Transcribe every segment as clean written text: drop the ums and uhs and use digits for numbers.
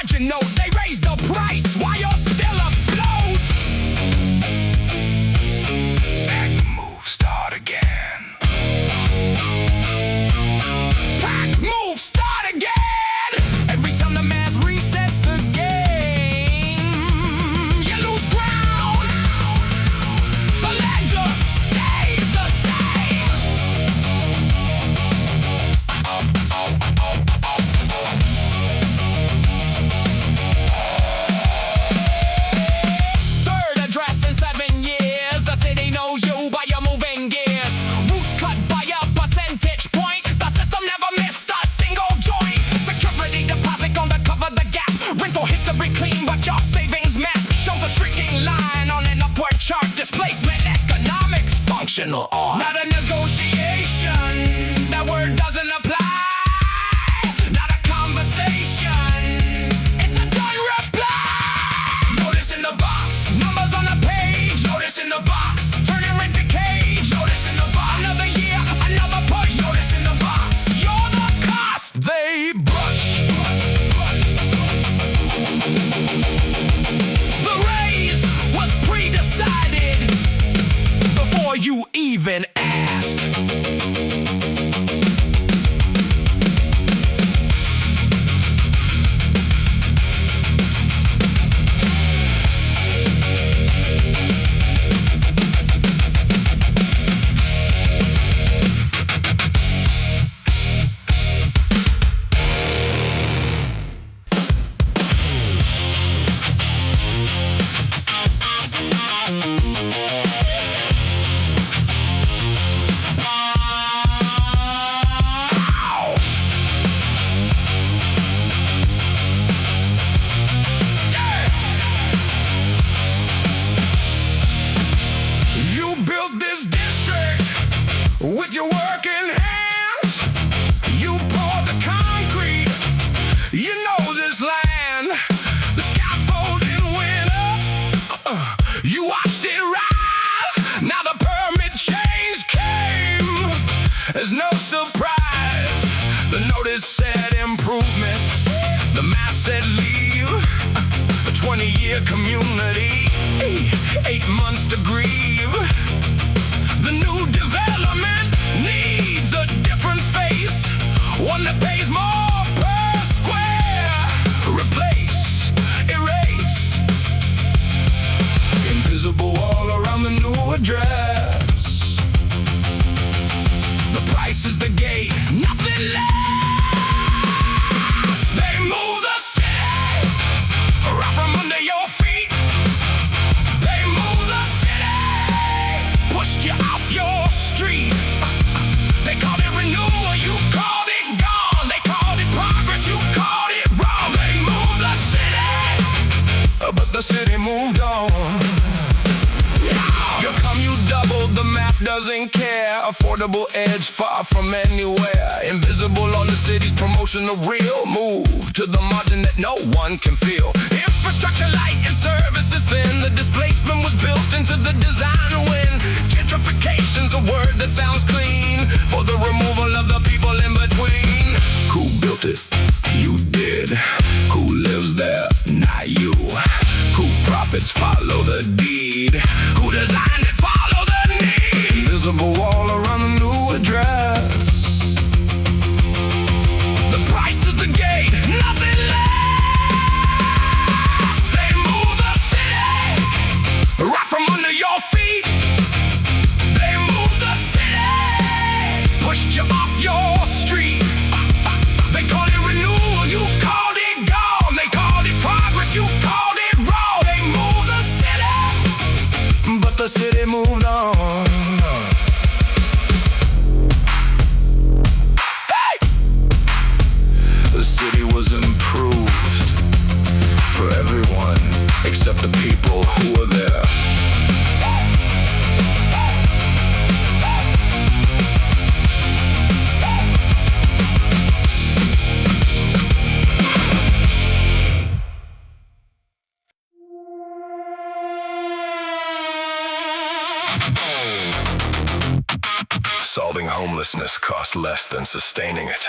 margin note. They raised the price while you're still afloat. Back move, start again. Back move, start again. Every time the math resets the game, you lose ground. The ledger stays the same. Third address in 7 years. The city knows you by your moving gears. Roots cut by a percentage point. The system never missed a single joint. Security deposit gonna cover the gap. Rental history clean, but your savings map shows a shrinking line on an upward chart. Displacement economics functional art. Not a negotiation. That word doesn't apply. Not a conversation. It's a done reply. Notice in the box. Numbers on the page. Notice in the box. Turning rent to cage. Notice in the box. Another year, another push. Notice in the box. You're the cost they brush. The raise was pre-decided before you even asked. You built this district with your working hands. You poured the concrete. You know this land. The scaffolding went up. You watched it rise. Now the permit change came. There's no surprise. The notice said improvement. The mass said leave. A 20-year community. 8 months to grieve. The new development needs a different face. One that pays more per square. Replace, erase. Invisible wall around the new address. The price is the gate, nothing less. They move the city right from under your feet. They move the city, pushed you off your street. They called it renewal, you called it gone. They called it progress, you called it wrong. They moved the city, but the city moved on. You come, you double, the map doesn't care. Affordable edge, far from anywhere. Invisible on the city's promotion, a real move to the margin that no one can feel. Infrastructure light and services thin. The displacement was built into the design when gentrification's a word that sounds clean for the removal of the people in between. Who built it? You did. Who lives there? Not you. Who profits? Follow the deed. Who designed it? Follow the need. Invisible wall around the new address. The price is the gate, nothing less. They move the city right from under your feet. They move the city, pushed you off your street. They called it renewal, you called it gone. They called it progress, you called it wrong. They moved the city, but the city moved on. Hey! The city was improved for everyone except the people who were there. Solving homelessness costs less than sustaining it.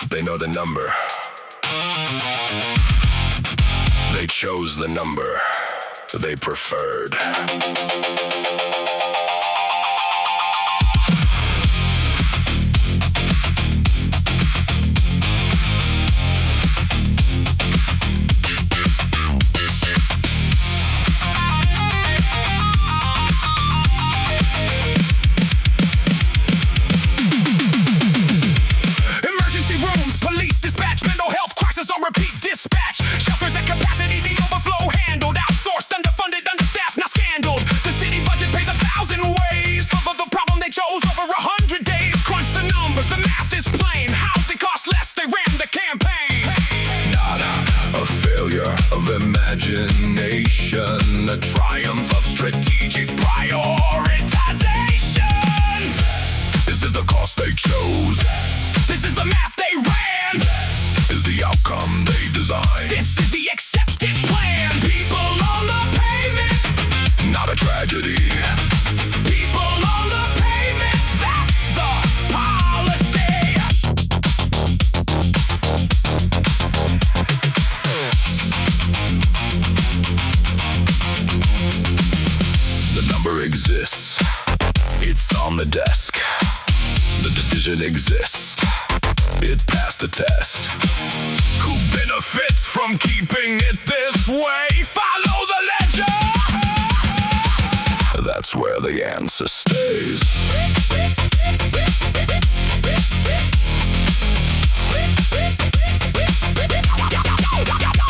They know the number. chose the number they preferred. Emergency rooms, police dispatch, mental health crisis on repeat dispatch. Shelters at capacity, the overflow handled. Outsourced, underfunded, understaffed, now scandaled. The city budget pays 1,000 ways for the problem they chose over 100 days. Crunch the numbers, the math is plain. Housing costs less, they ran the campaign. A failure of imagination, a triumph of strategic prioritization. This is the cost they chose. This is the math they ran. Is the outcome they designed. This is the accepted plan. People on the pavement, Not a tragedy. people on the pavement. That's the policy. The number exists. It's on the desk. The decision exists. It passed the test. Who benefits from keeping it this way? Follow the ledger. That's where the answer stays.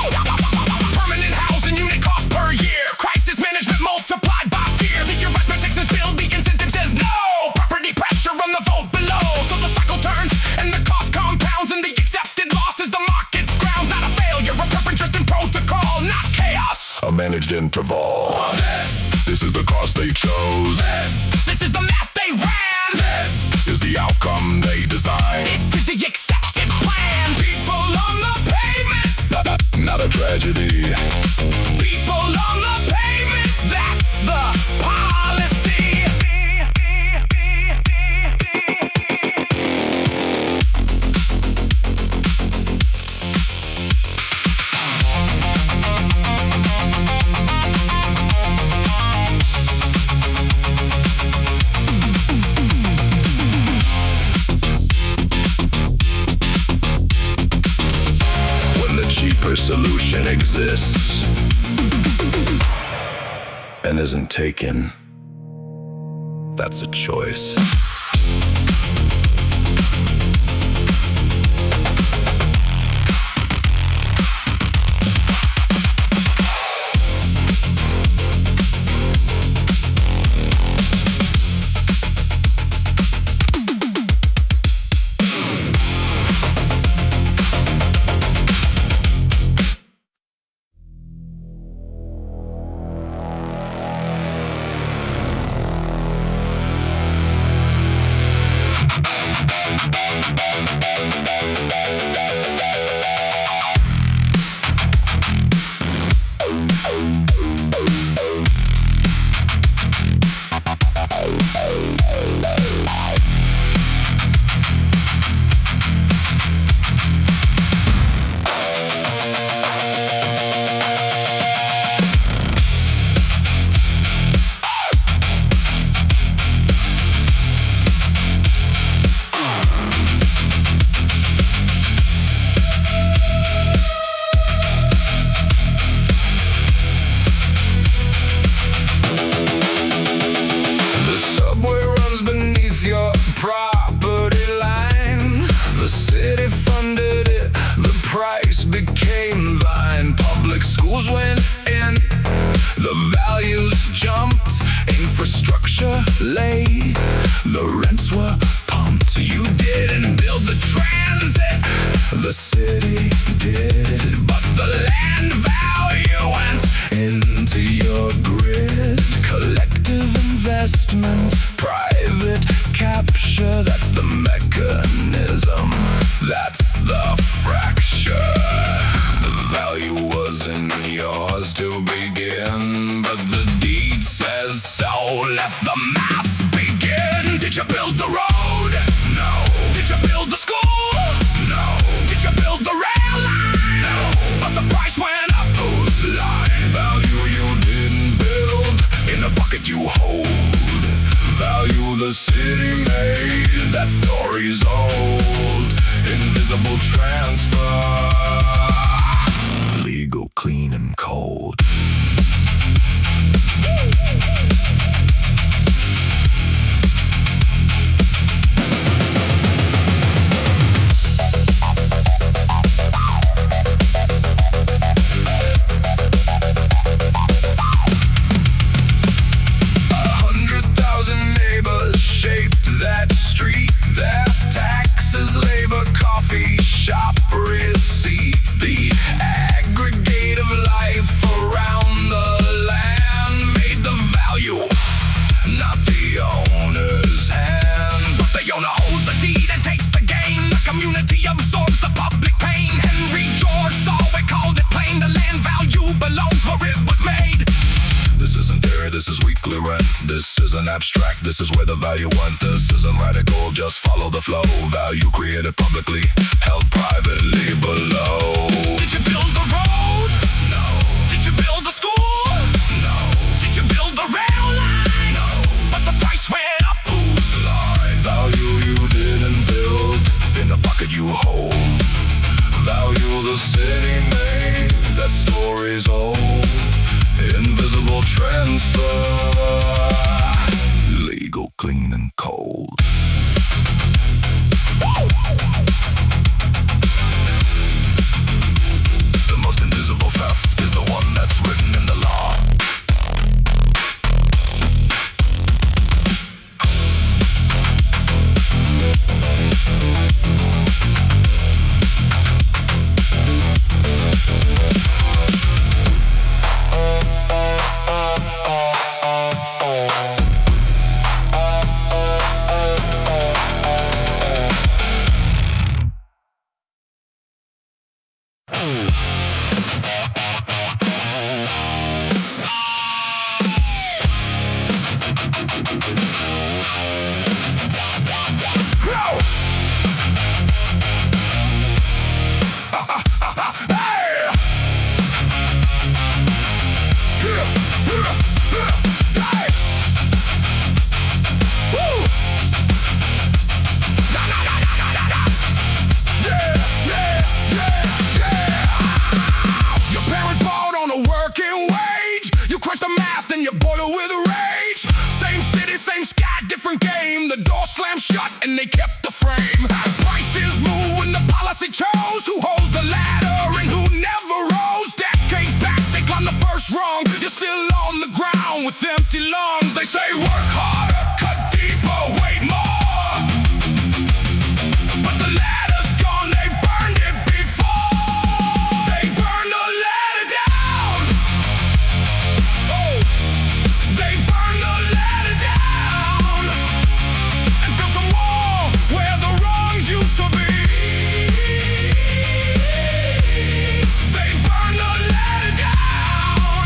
Permanent housing unit cost per year. Crisis management multiplied by fear. The investment taxes build, the incentive says no. Property pressure on the vote below. So the cycle turns and the cost compounds. And the accepted loss is the market's grounds. Not a failure, a preference just in protocol, not chaos. A managed interval. This is the cost they chose. This is the math they ran. Is the outcome they designed. This is the accepted plan. People on the pavement, Not a tragedy. people on the pavement. That's the policy. When the cheaper solution exists and isn't taken, that's a choice. lay. The rents were pumped. You didn't build the transit, the city did. But the land value went into your grid. Collective investment, private capture, that's the mechanism, that's the fracture. The value wasn't yours to begin, but the deed says so. Let the math begin. Did you build the road? No. Did you build the school? No. Did you build the rail line? No. But the price went up. Whose This isn't abstract, this is where the value went. This isn't radical, just follow the flow. Value created publicly, held privately below. Did you build the road? No. Did you build the school? No. Did you build the rail line? No. But the price went up. Whose line? Value you didn't build, in the pocket you hold. Value the city made, that story's old. Invisible transfer, legal, clean and cold. The most invisible theft is the one that's written in the law. And they kept the frame. Prices move when the policy chose who holds the ladder and who never rose. Decades back, they climbed the first rung. You're still on the ground with empty lungs. They say work harder, cut deeper, wait more. But the ladder's gone, they burned it before. They burned the ladder down. Oh, they burned the ladder down and built a wall where the wrongs used to be. They burned the ladder down.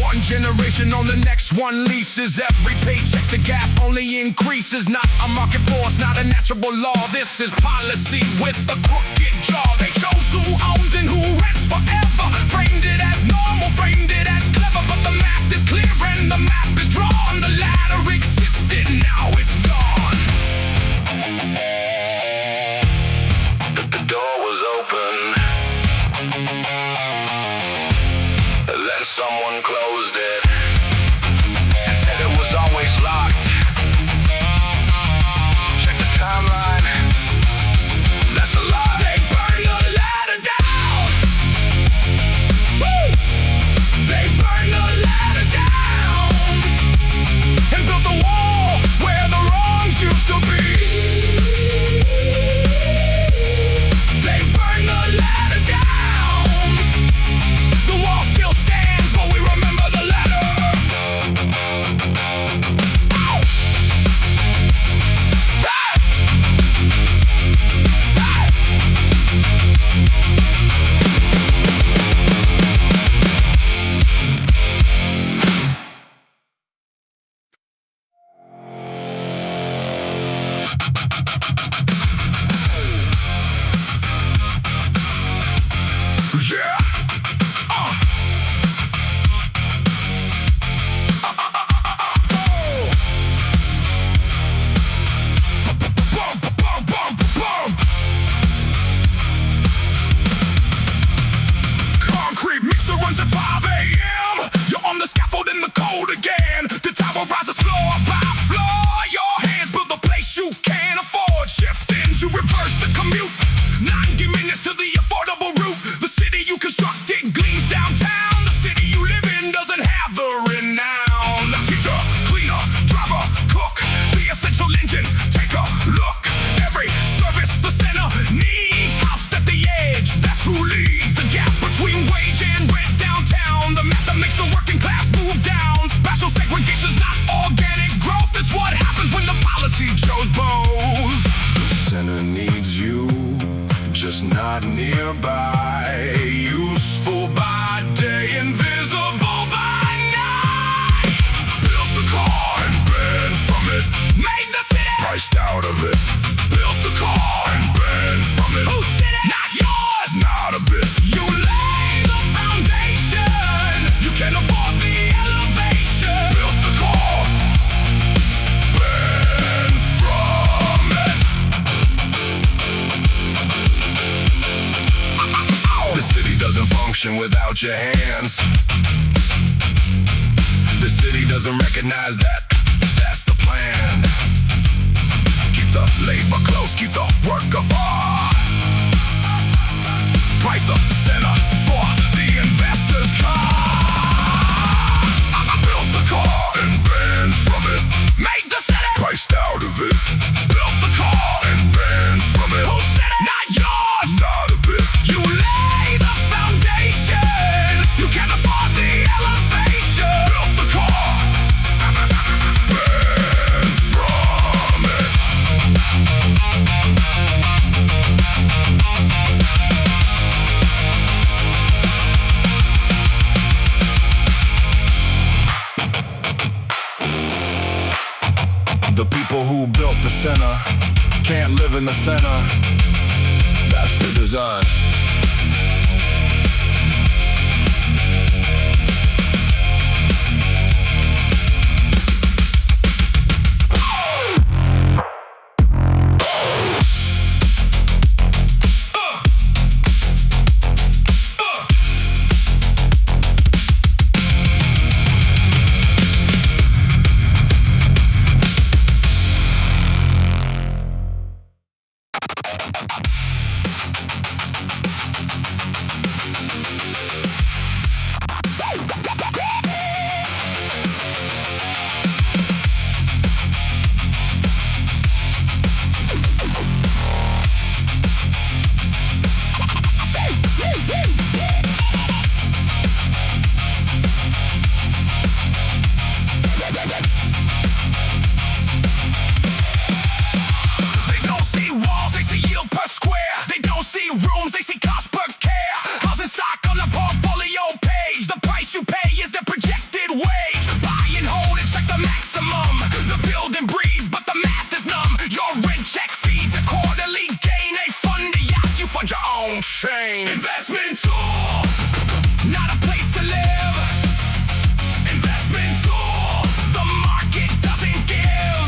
One generation on the next one leases. Every paycheck the gap only increases. Not a market force, not a natural law. This is policy with a crooked jaw. They chose who owns and who rents forever. Framed it as normal, framed it as clever. But the map is clear and the map is drawn. The ladder existed, now it's gone. The door was open, then someone closed it and said it was always locked. Check the timeline, that's a lie. They burned the ladder down. Woo! They burned the ladder down and built a wall where the wrongs used to be. They burned the ladder down. The wall still stands, but we remember the ladder. Ow! Ah! Yeah! Concrete mixer runs at 5 a.m. You're on the scaffold in the cold again. The tower rises floor by floor. Your hands build the place you can't afford. Shift into reverse the commute. 90 minutes to the affordable route. The city you constructed gleams downtown. The city you live in doesn't have the renown. Teacher, cleaner, driver, cook, the essential engine. Take a look. Every service the center needs. Housed at the edge, that's who leads. The gap between wage and rent downtown. The math that makes the working class move down. Spatial segregation's not organic growth. It's what happens when the policy chose both. The center needs you, just not nearby. Useful by day, invisible out of it. Built the car and ran from it. Who said it? Not yours. Not a bit. You lay the foundation. You can't afford the elevation. Built the car, ran from it. The city doesn't function without your hands. The city doesn't recognize that. That's the plan. Keep the labor close, keep the worker far. Price the center for the investor's car. I built the car and ran from it. Made the city. Priced out of it. Built the car and ran from it. Who said it? Not yours. Not a bit. You lay the foundation. You can't afford the elevation. Built the car, ran from it. The people who built the center can't live in the center. That's the design. They don't see walls, they see yield per square. They don't see rooms, they see cost per care. Housing stock on the portfolio page. The price you pay is the projected wage. Buy and hold and check the maximum. The building breathes, but the math is numb. Your rent check feeds a quarterly gain. They fund the yacht, you fund your own shame. Investment tool, not a place to live. Investment tool, the market doesn't give.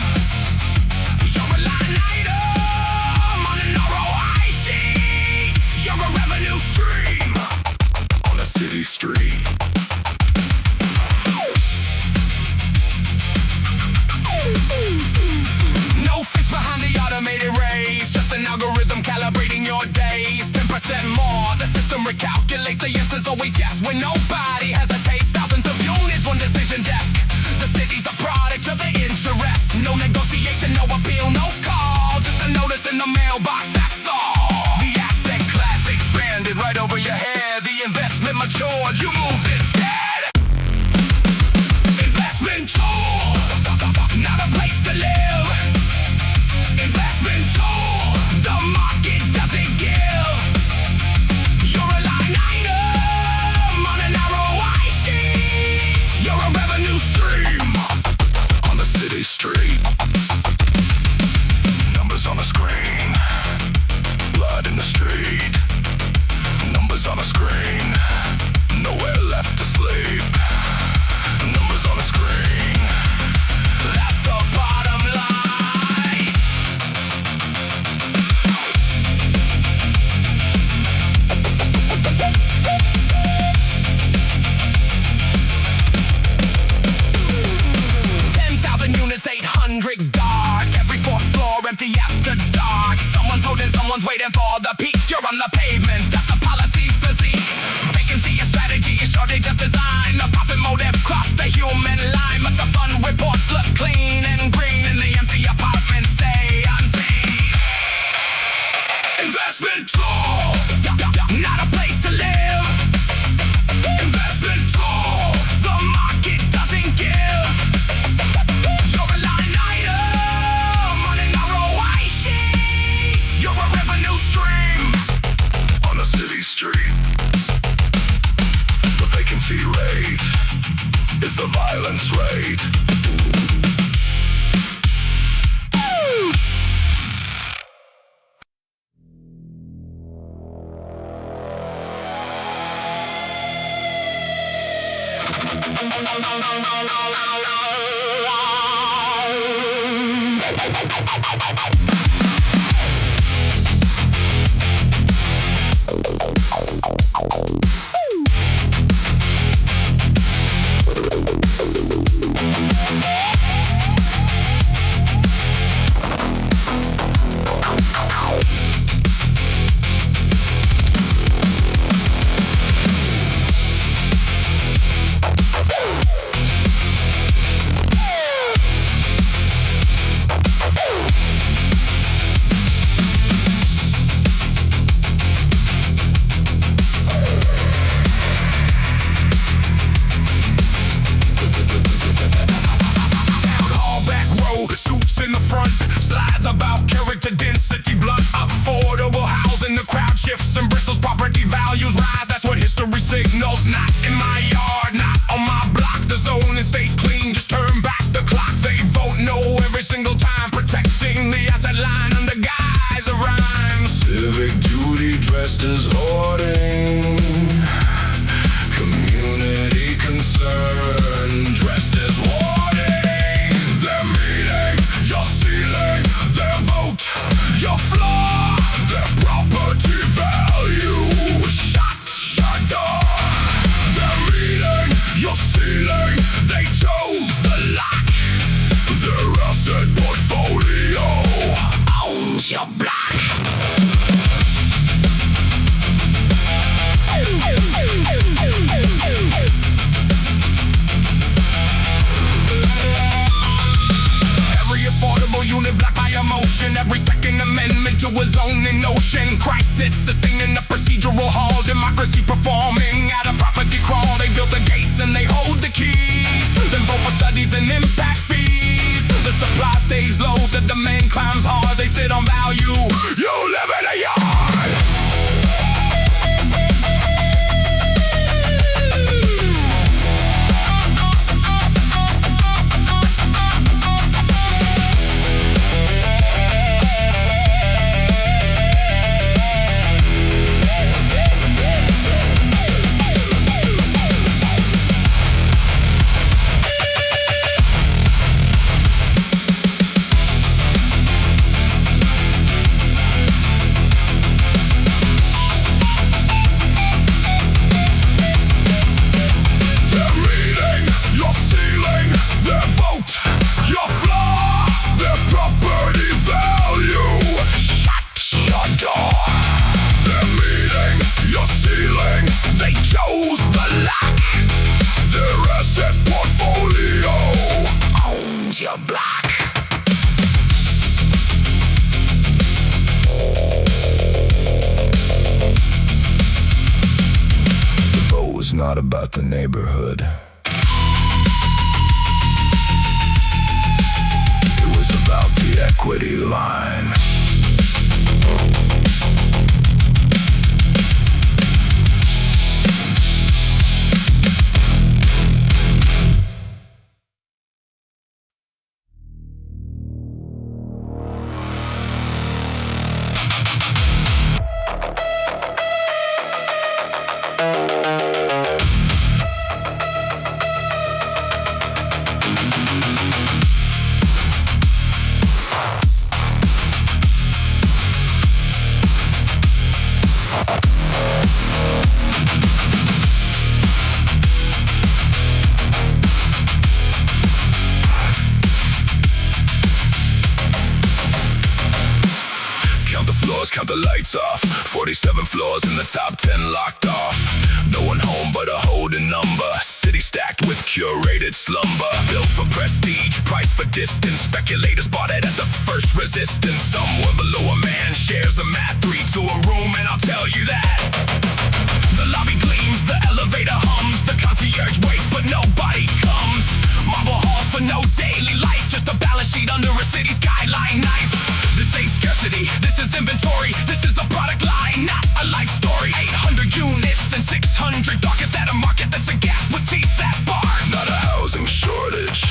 You're a line item on an ROI sheet. You're a revenue stream On a city street. No fish behind the automated raise. Just an algorithm calibrating your days. 10% more, the system recalculates. The answer's always yes when nobody hesitates. Thousands of units, one decision desk. The city's a product of the interest. No negotiation, no appeal, no call. Just a notice in the mailbox, that's all. The asset class expanded right over your head. The investment matured, you moved instead. Investment tool, not a place to live. Investment tool, the market doesn't give. You're a line item on an ROI sheet. You're a revenue stream On the city street. Numbers on the screen. Blood in the street. Numbers on the screen. Nowhere left to sleep. Numbers on the screen. That's the bottom line. Units, 800 dark. Every fourth floor empty after dark. Someone's holding, someone's waiting for the peak. You're on the pavement, that's the policy physique. Vacancy, a strategy, a shortage just design. The profit motive cross the human line. But the fund reports look clean and green. And the empty apartments stay unseen. Investment tool. Not a place to live. Investment tool. The market doesn't give. You're a line item on an ROI sheet. You're a revenue stream On a city street. The vacancy rate is the violence rate. About character density, blood affordable housing. The crowd shifts and bristles, property values rise. That's what history signals. Not in my yard, not on my block. The zone stays clean, just turn back the clock. They vote no every single time, protecting the asset line under guise of rhyme. Civic duty dressed as hoarding, community concern dressed as hoarding. They're meeting your ceiling, their vote, your flaw, their property value. Shut your door. They're meeting your ceiling, they chose the lock. Their asset portfolio owns your block. Unit blocked by emotion. Every second amendment to a zoning notion. Crisis sustaining the procedural hall. Democracy performing at a property crawl. They built the gates and they hold the keys. Then vote for studies and impact fees. The supply stays low, the demand climbs hard. They sit on value. You live in a yard. Not about the neighborhood. It was about the equity line. Count the lights off, 47 floors in the top 10 locked off. No one home but a holding number. City stacked with curated slumber. Built for prestige, priced for distance. Speculators bought it at the first resistance. Somewhere below a man shares a mat, 3 to a room, and I'll tell you that. The lobby gleams, the elevator hums. The concierge waits but nobody comes. Marble halls for no daily life. Just a balance sheet under a city skyline knife. This ain't scarcity, this is inventory. This is a product line, not a life story. 800 units and 600 dock. Is that a market that's a gap with teeth that bar? Not a housing shortage,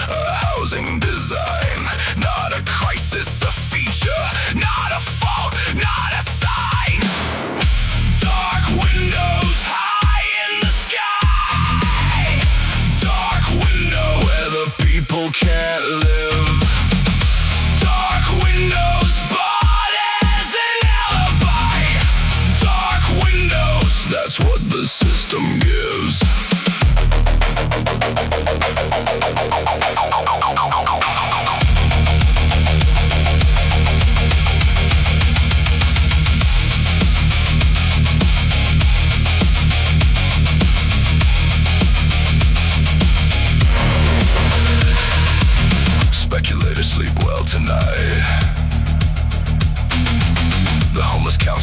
a housing design. Not a crisis, a feature. Not a fault, not a sign. Dark windows high in the sky.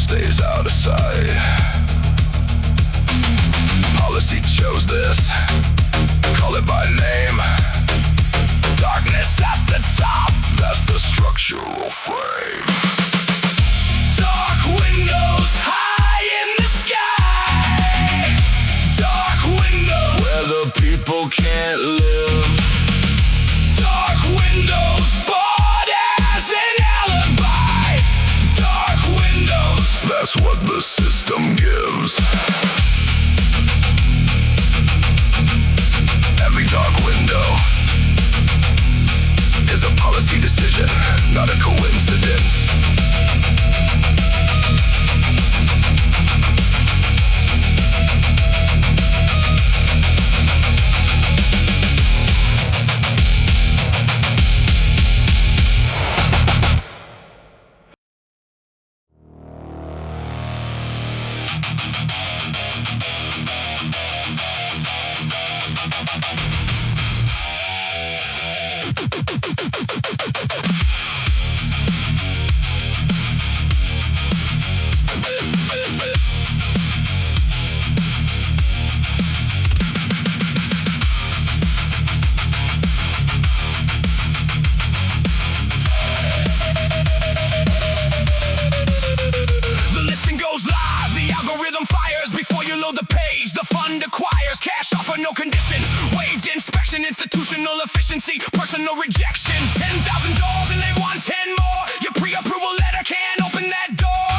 stays out of sight. Policy chose this, call it by name. Darkness at the top, that's the structural frame. Dark windows high in the sky. Dark windows where the people can't live. Dark windows bought as an alibi. Dark windows, that's what the system gives. Every dark window is a policy decision, not a coincidence. No condition, waived inspection, institutional efficiency, personal rejection. $10,000 and they want 10 more. Your pre-approval letter can't open that door.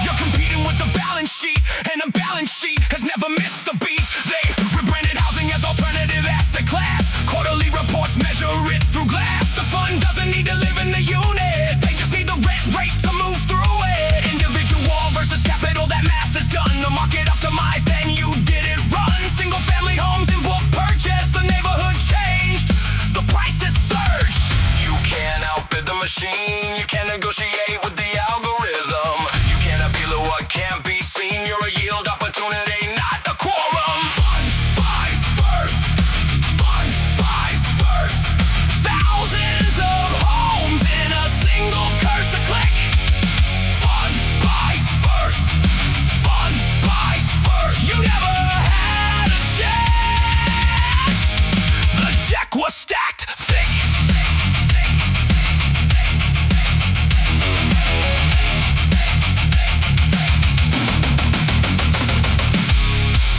You're competing with the balance sheet, and a balance sheet has never missed a beat. They rebranded housing as alternative asset class. Quarterly reports measure it through glass. The fund doesn't need to live in the unit, they just need the rent rate to move through it. Individual versus capital, that math is done. The market optimized and you did it run. Single family homes in book purchase, the neighborhood changed, the prices surged. You can't outbid the machine, you can't negotiate with the algorithm. You can't appeal to what can't be seen, you're a yield opportunity, not a quorum. Fun buys first, fun buys first. Thousands of homes in a single cursor click. Fun buys first, fun buys first. You never had a chance. The deck was stacked thick.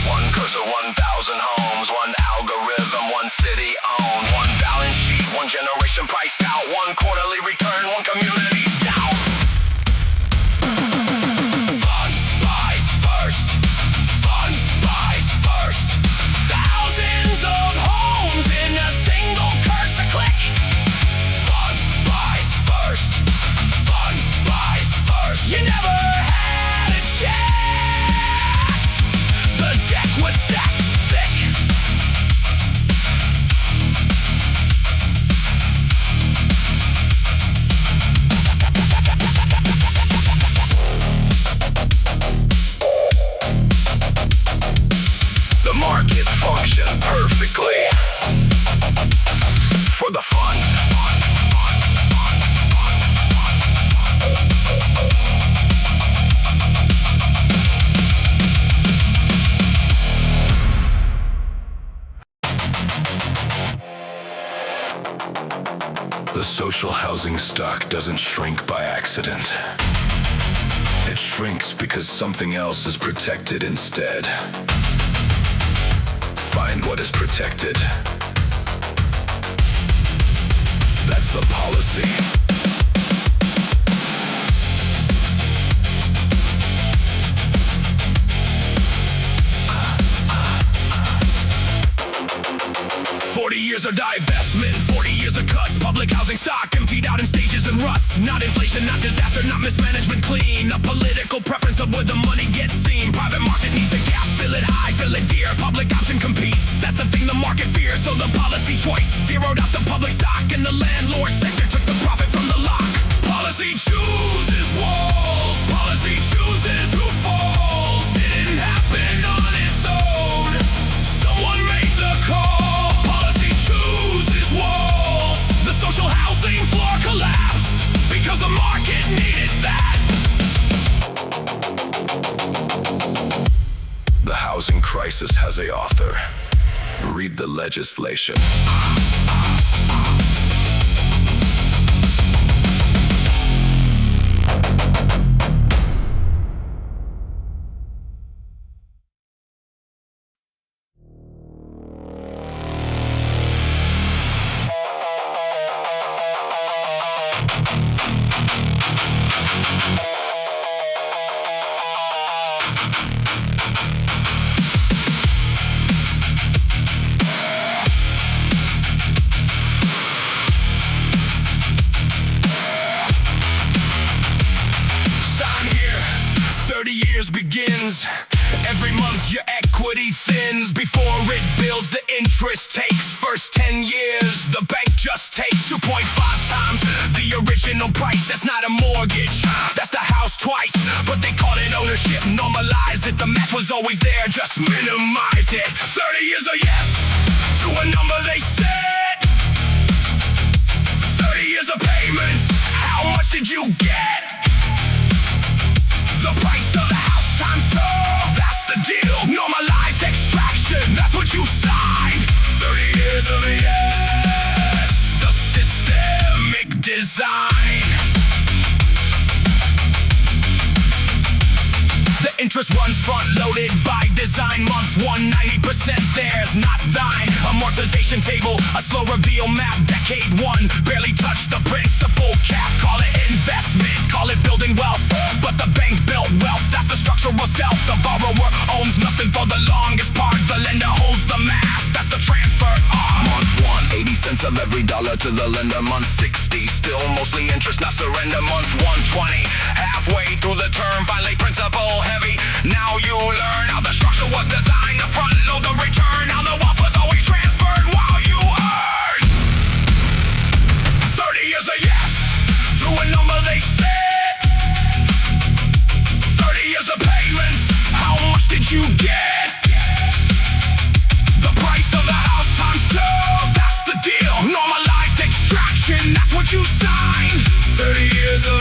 One cursor, 1,000 homes, one algorithm, one city owned, one balance sheet, one generation priced out, one quarterly return, one community down. Fun buys first, fun buys first. Thousands of homes in a single cursor click. Fun buys first, fun buys first. You never had a chance. The deck was stacked thick. The market functioned perfectly for the fun. The social housing stock doesn't shrink by accident. It shrinks because something else is protected instead. Find what is protected. That's the policy. Years of divestment, 40 years of cuts. Public housing stock emptied out in stages and ruts. Not inflation, not disaster, not mismanagement, clean. A political preference of where the money gets seen. Private market needs the gap, fill it high, fill it dear. Public option competes, that's the thing the market fears. So the policy choice zeroed out the public stock, and the landlord sector took the profit from the lock. Policy chooses walls, policy chooses who falls. Didn't happen on its own, someone made the call. Walls. The social housing floor collapsed because the market needed that. housing crisis has a author. Read the legislation. Begins every month, your equity thins before it builds. The interest takes first 10 years. The bank just takes 2.5 times the original price. That's not a mortgage, that's the house twice, but they call it ownership. Normalize it, the math was always there, just minimize it. 30 years a yes to a number they said. 30 years of payments, how much did you get? The price of the house times 2, that's the deal. Normalized extraction, that's what you signed. 30 years of yes, the systemic design. The interest runs front-loaded by design. Month 1, 90% theirs, not thine. Amortization table, a slow reveal map. Decade 1, barely touch the principal cap. Call it investment, call it building wealth, but the bank built wealth, that's the structural stealth. The borrower owns nothing for the longest part. The lender holds the math, that's the transfer arm. Month 1, 80 cents of every dollar to the lender. Month 60, still mostly interest, not surrender. Month 120, halfway through the term, finally principal heavy. Now you learn how the structure was designed to front load the return, how the wealth was always transferred while you earn. 30 years a yes to a number they said. 30 years of payments, how much did you get? The price of the house times 2, that's the deal. Normalized extraction, that's what you signed. 30 years of